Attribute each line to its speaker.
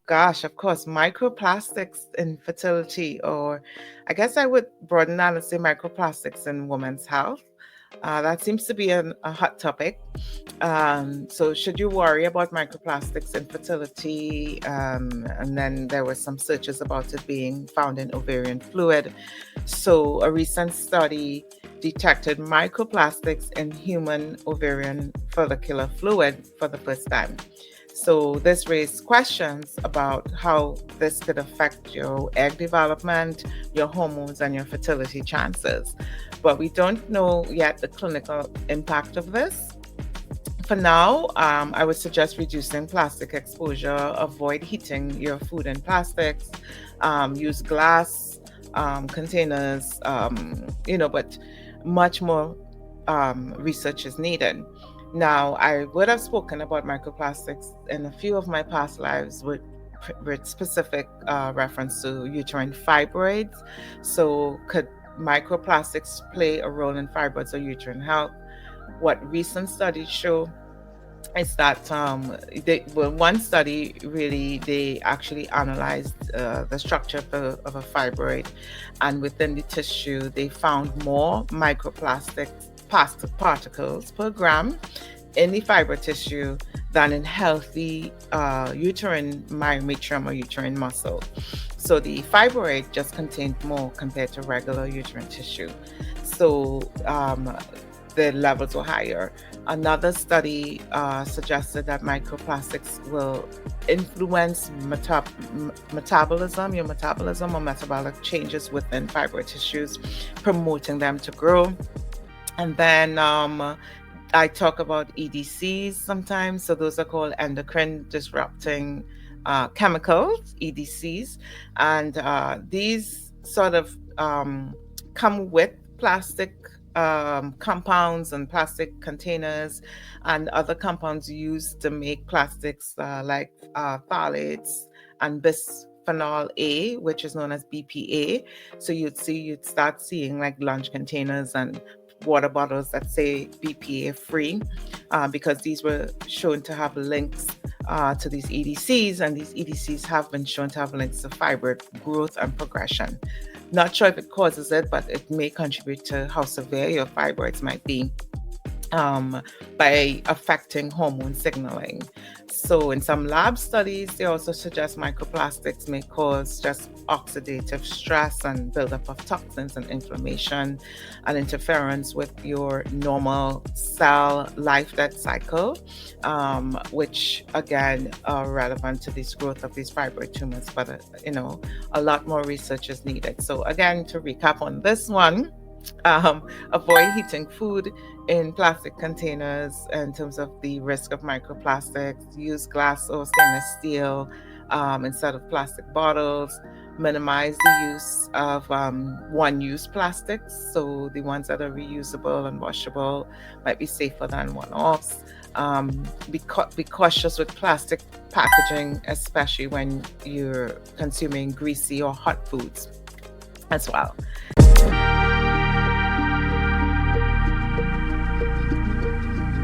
Speaker 1: Gosh, of course, microplastics in fertility, or I guess I would broaden that and say microplastics in women's health. That seems to be a hot topic. So, should you worry about microplastics in fertility? And then there were some searches about it being found in ovarian fluid. So, a recent study detected microplastics in human ovarian follicular fluid for the first time. So this raised questions about how this could affect your egg development, your hormones, and your fertility chances. But we don't know yet the clinical impact of this. For now, I would suggest reducing plastic exposure, avoid heating your food in plastics, use glass containers, but much more research is needed. Now, I would have spoken about microplastics in a few of my past lives with specific reference to uterine fibroids. So, could microplastics play a role in fibroids or uterine health? What recent studies show is that one study really they actually analyzed the structure of a fibroid, and within the tissue they found more microplastic particles per gram in the fiber tissue than in healthy uterine myometrium or uterine muscle. So the fibroid just contained more compared to regular uterine tissue. So the levels were higher. Another study suggested that microplastics will influence your metabolism or metabolic changes within fibroid tissues, promoting them to grow. And then I talk about EDCs sometimes. So those are called endocrine disrupting chemicals, EDCs. And these sort of come with plastic compounds and plastic containers and other compounds used to make plastics like phthalates and bisphenol A, which is known as BPA. So you'd start seeing like lunch containers and water bottles that say BPA free, because these were shown to have links to these EDCs, and these EDCs have been shown to have links to fibroid growth and progression. Not sure if it causes it, but it may contribute to how severe your fibroids might be by affecting hormone signaling. So in some lab studies, they also suggest microplastics may cause just oxidative stress and buildup of toxins and inflammation and interference with your normal cell life-death cycle, which again are relevant to this growth of these fibroid tumors. But a lot more research is needed. So again, to recap on this one, avoid heating food in plastic containers in terms of the risk of microplastics. Use glass or stainless steel instead of plastic bottles. Minimize the use of one-use plastics. So the ones that are reusable and washable might be safer than one-offs. Be cautious with plastic packaging, especially when you're consuming greasy or hot foods as well.